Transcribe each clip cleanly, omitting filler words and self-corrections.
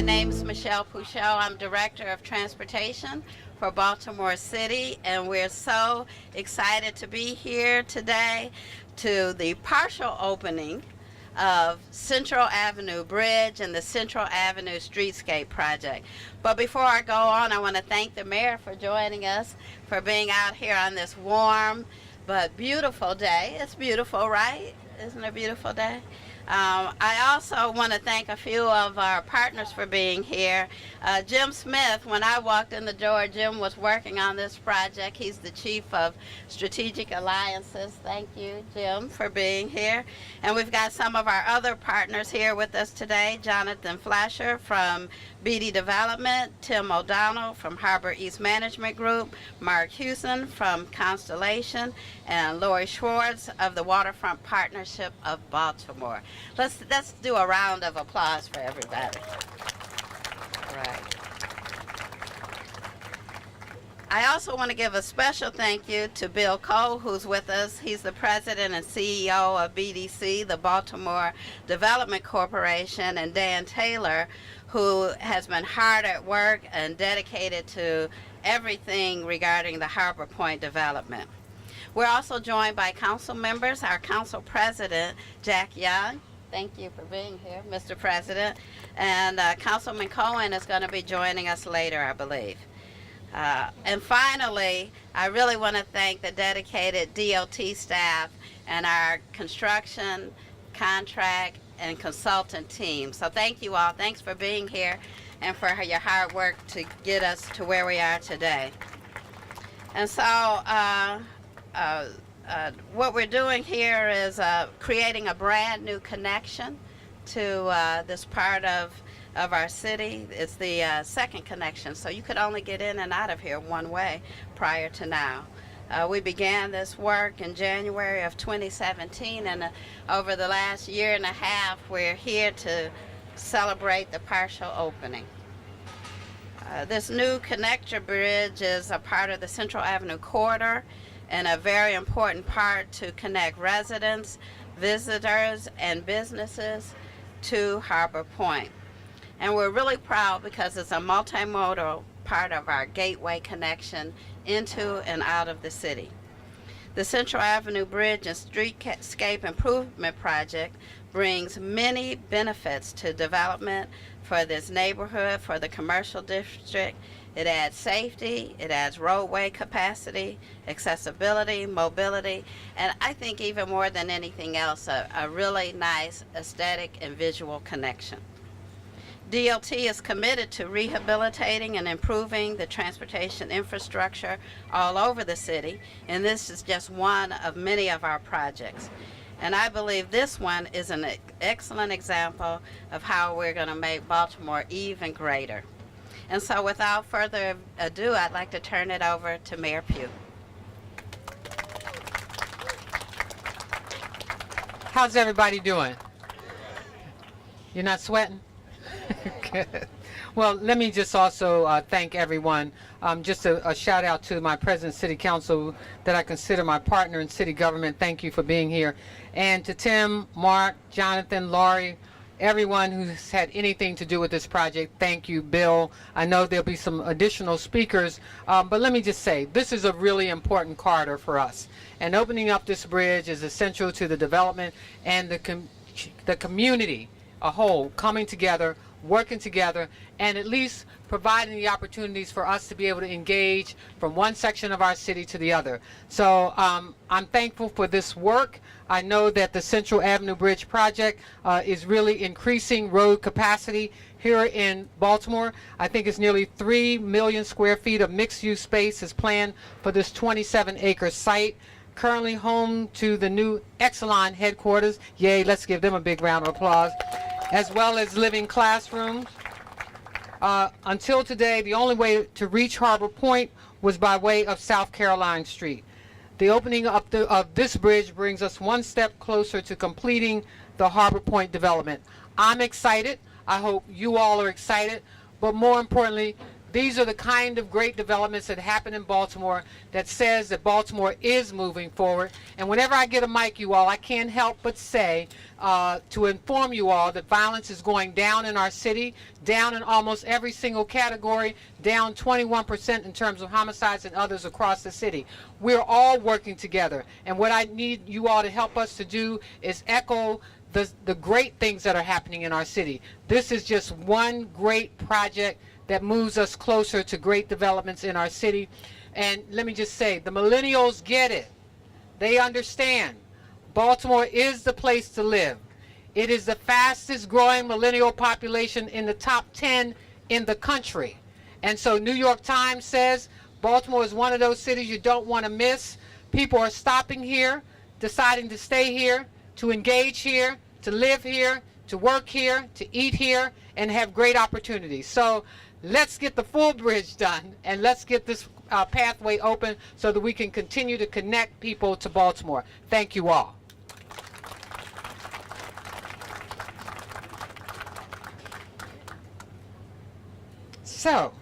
name is Michelle Pouchot. I'm Director of Transportation for Baltimore City, and we're so excited to be here today to the partial opening of Central Avenue Bridge and the Central Avenue Streetscape Project. But before I go on, I want to thank the mayor for joining us, for being out here on this warm but beautiful day. It's beautiful, right? Isn't it a beautiful day? I also want to thank a few of our partners for being here. Jim Smith, when I walked in the door, Jim was working on this project. He's the Chief of Strategic Alliances. Thank you, Jim, for being here. And we've got some of our other partners here with us today. Jonathan Flasher from BD Development, Tim O'Donnell from Harbor East Management Group, Mark Hewson from Constellation, and Lori Schwartz of the Waterfront Partnership of Baltimore. Let's do a round of applause for everybody. Right. I also want to give a special thank you to Bill Cole, who's with us. He's the president and CEO of BDC, the Baltimore Development Corporation, and Dan Taylor, who has been hard at work and dedicated to everything regarding the Harbor Point development. We're also joined by council members, our council president, Jack Young. Thank you for being here, Mr. President. And Councilman Cohen is going to be joining us later, I believe. And finally, I really want to thank the dedicated DOT staff and our construction, contract, and consultant team. So thank you all. Thanks for being here and for your hard work to get us to where we are today. And so what we're doing here is creating a brand new connection to this part of our city. It's the second connection, so you could only get in and out of here one way prior to now. We began this work in January of 2017, and over the last year and a half, we're here to celebrate the partial opening. This new connector bridge is a part of the Central Avenue corridor and a very important part to connect residents, visitors, and businesses to Harbor Point. And we're really proud because it's a multimodal part of our gateway connection into and out of the city. The Central Avenue Bridge and Streetscape Improvement Project brings many benefits to development for this neighborhood, for the commercial district. It adds safety, it adds roadway capacity, accessibility, mobility, and I think even more than anything else, a really nice aesthetic and visual connection. DOT is committed to rehabilitating and improving the transportation infrastructure all over the city, and this is just one of many of our projects. And I believe this one is an excellent example of how we're going to make Baltimore even greater. And so without further ado, I'd like to turn it over to Mayor Pugh. How's everybody doing? You're not sweating? Good. Well, let me just also thank everyone. Just a shout out to my President City Council that I consider my partner in city government. Thank you for being here. And to Tim, Mark, Jonathan, Laurie, everyone who's had anything to do with this project, thank you, Bill. I know there'll be some additional speakers, but let me just say, this is a really important corridor for us. And opening up this bridge is essential to the development and the community a whole coming together, working together, and at least providing the opportunities for us to be able to engage from one section of our city to the other. So I'm thankful for this work. I know that the Central Avenue Bridge project is really increasing road capacity here in Baltimore. I think it's nearly 3 million square feet of mixed-use space is planned for this 27-acre site, currently home to the new Exelon headquarters. Yay, let's give them a big round of applause. As well as living classrooms. Until today, the only way to reach Harbor Point was by way of South Caroline Street. The opening of this bridge brings us one step closer to completing the Harbor Point development. I'm excited. I hope you all are excited. But more importantly, These are the kind of great developments that happen in Baltimore that says that Baltimore is moving forward. And whenever I get a mic, you all, I can't help but say, to inform you all that violence is going down in our city, down in almost every single category, down 21% in terms of homicides and others across the city. We're all working together. And what I need you all to help us to do is echo the great things that are happening in our city. This is just one great project that moves us closer to great developments in our city. And let me just say, the millennials get it. They understand. Baltimore is the place to live. It is the fastest growing millennial population in the top 10 in the country. And so New York Times says Baltimore is one of those cities you don't want to miss. People are stopping here, deciding to stay here, to engage here, to live here, to work here, to eat here, and have great opportunities. So let's get the full bridge done, and let's get this pathway open so that we can continue to connect people to Baltimore. Thank you all. So,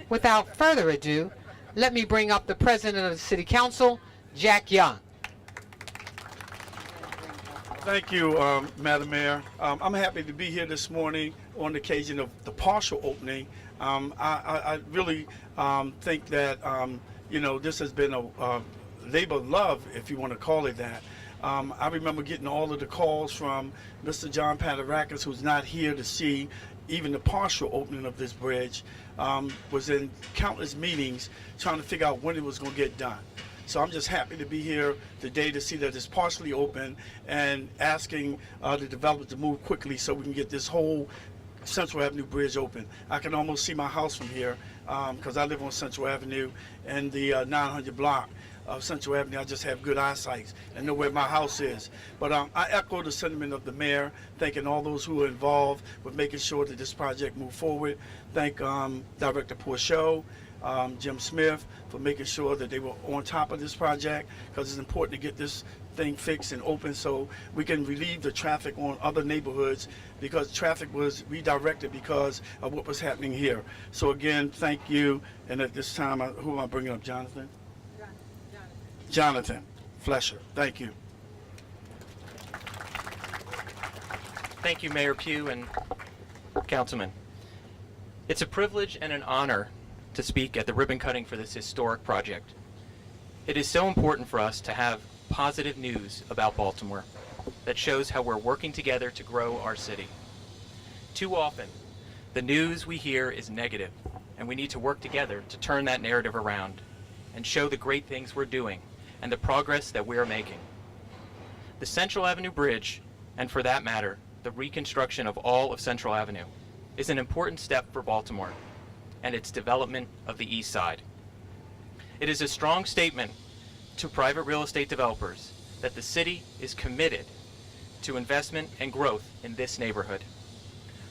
without further ado, let me bring up the President of the City Council, Jack Young. Thank you, Madam Mayor. I'm happy to be here this morning on the occasion of the partial opening. I really think that, this has been a labor of love, if you want to call it that. I remember getting all of the calls from Mr. John Padarakis, who's not here to see even the partial opening of this bridge, was in countless meetings trying to figure out when it was going to get done. So I'm just happy to be here today to see that it's partially open and asking the developers to move quickly so we can get this whole Central Avenue Bridge open. I can almost see my house from here because I live on Central Avenue and the 900 block of Central Avenue. I just have good eyesight and know where my house is. But I echo the sentiment of the mayor, thanking all those who are involved with making sure that this project move forward. Thank Director Pourchot, Jim Smith, for making sure that they were on top of this project, because it's important to get this thing fixed and open so we can relieve the traffic on other neighborhoods, because traffic was redirected because of what was happening here. So again, thank you. And at this time, who am I bringing up? Jonathan? Jonathan Flesher. Thank you. Thank you, Mayor Pugh and Councilman. It's a privilege and an honor to speak at the ribbon cutting for this historic project. It is so important for us to have positive news about Baltimore that shows how we're working together to grow our city. Too often, the news we hear is negative, and we need to work together to turn that narrative around and show the great things we're doing and the progress that we are making. The Central Avenue Bridge, and for that matter, the reconstruction of all of Central Avenue, is an important step for Baltimore and its development of the East Side. It is a strong statement to private real estate developers that the city is committed to investment and growth in this neighborhood.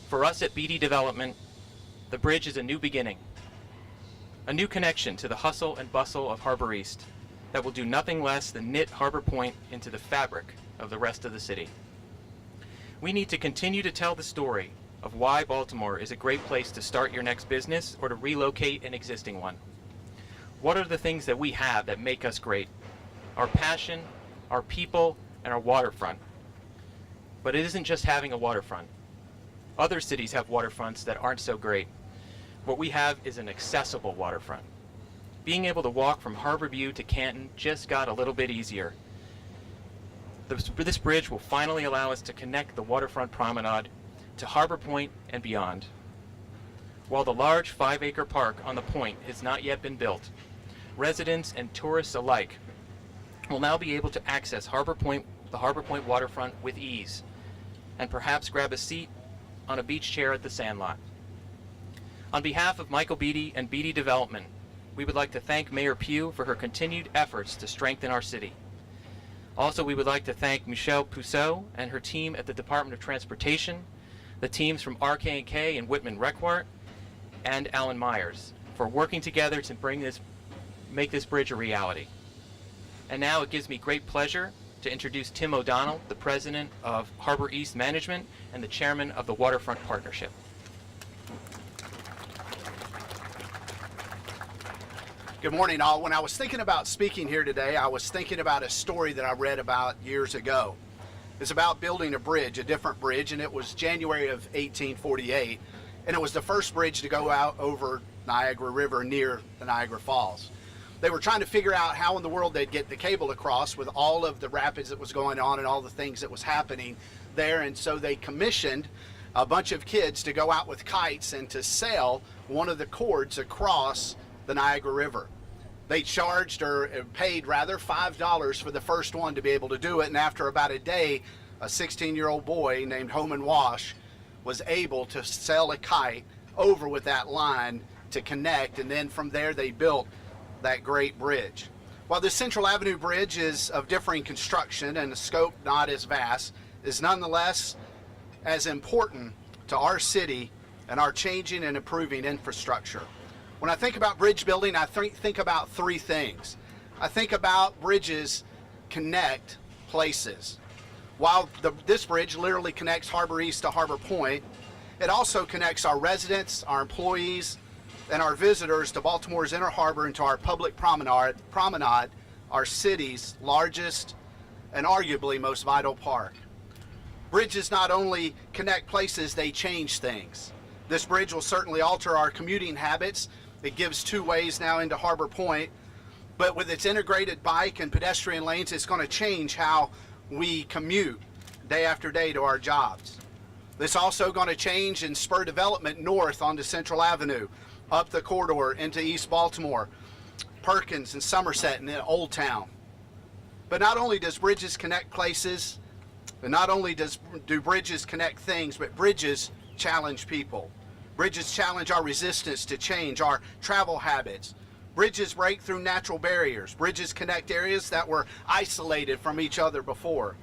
For us at BD Development, the bridge is a new beginning, a new connection to the hustle and bustle of Harbor East that will do nothing less than knit Harbor Point into the fabric of the rest of the city. We need to continue to tell the story of why Baltimore is a great place to start your next business or to relocate an existing one. What are the things that we have that make us great? Our passion, our people, and our waterfront. But it isn't just having a waterfront. Other cities have waterfronts that aren't so great. What we have is an accessible waterfront. Being able to walk from Harbor View to Canton just got a little bit easier. This bridge will finally allow us to connect the waterfront promenade to Harbor Point and beyond. While the large 5-acre park on the point has not yet been built, residents and tourists alike will now be able to access the Harbor Point waterfront with ease, and perhaps grab a seat on a beach chair at the Sandlot. On behalf of Michael Beatty and Beatty Development, we would like to thank Mayor Pugh for her continued efforts to strengthen our city. Also, we would like to thank Michelle Pousseau and her team at the Department of Transportation, the teams from RK&K and Whitman Requart, and Alan Myers for working together to make this bridge a reality. And now it gives me great pleasure to introduce Tim O'Donnell, the president of Harbor East Management and the chairman of the Waterfront Partnership. Good morning, all. When I was thinking about speaking here today, I was thinking about a story that I read about years ago. It's about building a bridge, a different bridge, and it was January of 1848, and it was the first bridge to go out over Niagara River near the Niagara Falls. They were trying to figure out how in the world they'd get the cable across with all of the rapids that was going on and all the things that was happening there, and so they commissioned a bunch of kids to go out with kites and to sail one of the cords across the Niagara River. They charged, or paid rather, $5 for the first one to be able to do it, and after about a day, a 16-year-old boy named Homan Wash was able to sail a kite over with that line to connect, and then from there they built that great bridge. While the Central Avenue Bridge is of differing construction and the scope not as vast, is nonetheless as important to our city and our changing and improving infrastructure. When I think about bridge building, I think about three things. I think about bridges connect places. While this bridge literally connects Harbor East to Harbor Point, it also connects our residents, our employees, and our visitors to Baltimore's Inner Harbor and to our public promenade, our city's largest and arguably most vital park. Bridges not only connect places, they change things. This bridge will certainly alter our commuting habits. It gives two ways now into Harbor Point, but with its integrated bike and pedestrian lanes, it's going to change how we commute day after day to our jobs. This also going to change and spur development north onto Central Avenue, up the corridor into East Baltimore, Perkins and Somerset and then Old Town. But not only does bridges connect places, and not only do bridges connect things, but bridges challenge people. Bridges challenge our resistance to change, our travel habits. Bridges break through natural barriers. Bridges connect areas that were isolated from each other before.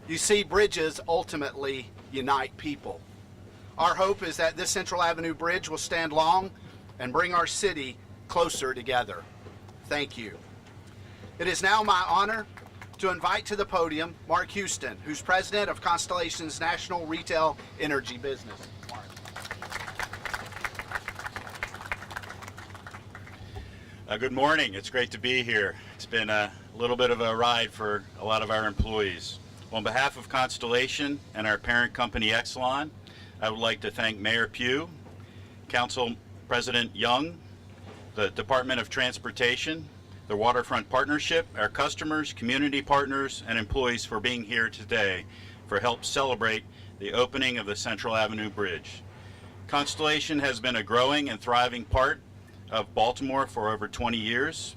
You see, bridges ultimately unite people. Our hope is that this Central Avenue Bridge will stand long and bring our city closer together. Thank you. It is now my honor to invite to the podium Mark Houston, who's president of Constellation's National Retail Energy Business. Mark. Good morning. It's great to be here. It's been a little bit of a ride for a lot of our employees. On behalf of Constellation and our parent company Exelon, I would like to thank Mayor Pugh, Council President Young, the Department of Transportation, the Waterfront Partnership, our customers, community partners, and employees for being here today for help celebrate the opening of the Central Avenue Bridge. Constellation has been a growing and thriving part of Baltimore for over 20 years,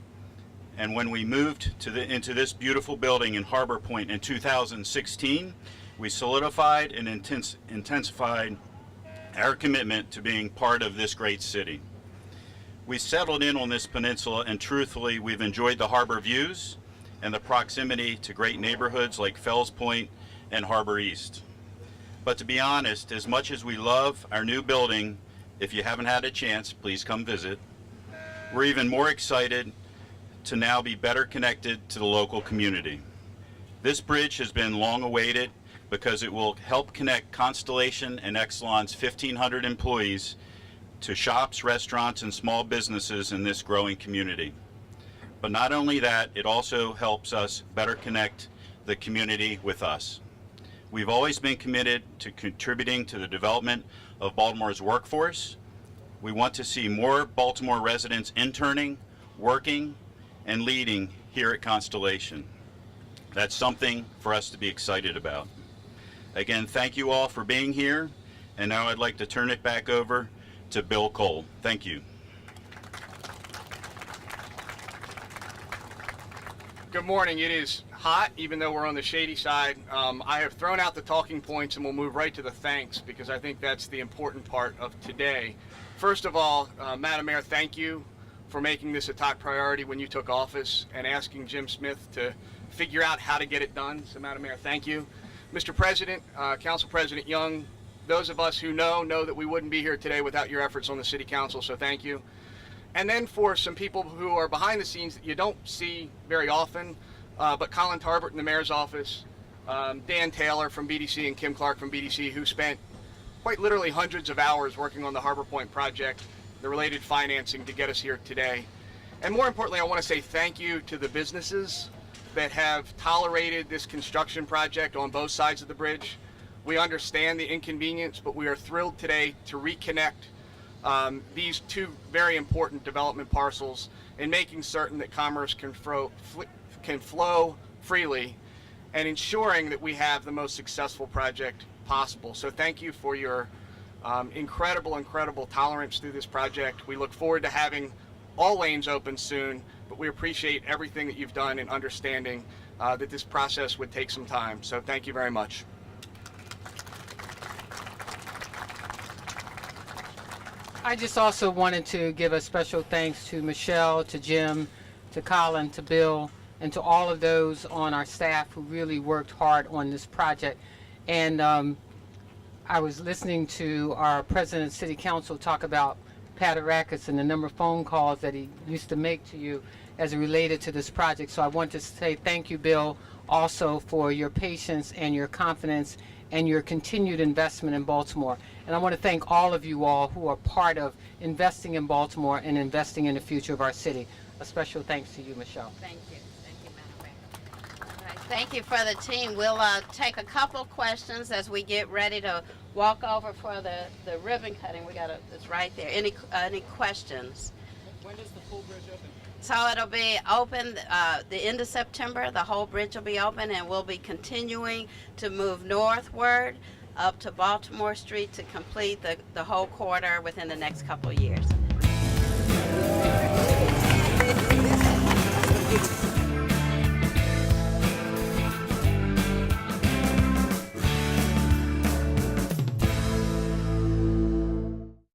and when we moved into this beautiful building in Harbor Point in 2016, we solidified and intensified our commitment to being part of this great city. We settled in on this peninsula, and truthfully, we've enjoyed the harbor views and the proximity to great neighborhoods like Fells Point and Harbor East. But to be honest, as much as we love our new building, if you haven't had a chance, please come visit. We're even more excited to now be better connected to the local community. This bridge has been long awaited because it will help connect Constellation and Exelon's 1,500 employees to shops, restaurants, and small businesses in this growing community. But not only that, it also helps us better connect the community with us. We've always been committed to contributing to the development of Baltimore's workforce. We want to see more Baltimore residents interning, working, and leading here at Constellation. That's something for us to be excited about. Again, thank you all for being here, and now I'd like to turn it back over to Bill Cole. Thank you. Good morning. It is hot, even though we're on the shady side. I have thrown out the talking points and we'll move right to the thanks, because I think that's the important part of today. First of all, Madam Mayor, thank you for making this a top priority when you took office and asking Jim Smith to figure out how to get it done. So, Madam Mayor, thank you. Mr. President, Council President Young, those of us who know that we wouldn't be here today without your efforts on the City Council, so thank you. And then for some people who are behind the scenes that you don't see very often, but Colin Tarbert in the Mayor's office, Dan Taylor from BDC and Kim Clark from BDC, who spent quite literally hundreds of hours working on the Harbor Point project, the related financing to get us here today. And more importantly, I want to say thank you to the businesses that have tolerated this construction project on both sides of the bridge. We understand the inconvenience, but we are thrilled today to reconnect these two very important development parcels and making certain that commerce can flow freely and ensuring that we have the most successful project possible. So thank you for your incredible tolerance through this project. We look forward to having all lanes open soon, but we appreciate everything that you've done in understanding that this process would take some time. So thank you very much. I just also wanted to give a special thanks to Michelle, to Jim, to Colin, to Bill, and to all of those on our staff who really worked hard on this project. And I was listening to our President of City Council talk about Pat Arakis and the number of phone calls that he used to make to you as it related to this project. So I want to say thank you, Bill, also for your patience and your confidence and your continued investment in Baltimore. And I want to thank all of you all who are part of investing in Baltimore and investing in the future of our city. A special thanks to you, Michelle. Thank you. Thank you, Madam Mayor. All right, thank you for the team. We'll take a couple questions as we get ready to walk over for the ribbon cutting. It's right there. Any questions? When does the full bridge open? So it'll be open the end of September. The whole bridge will be open, and we'll be continuing to move northward up to Baltimore Street to complete the whole corridor within the next couple of years.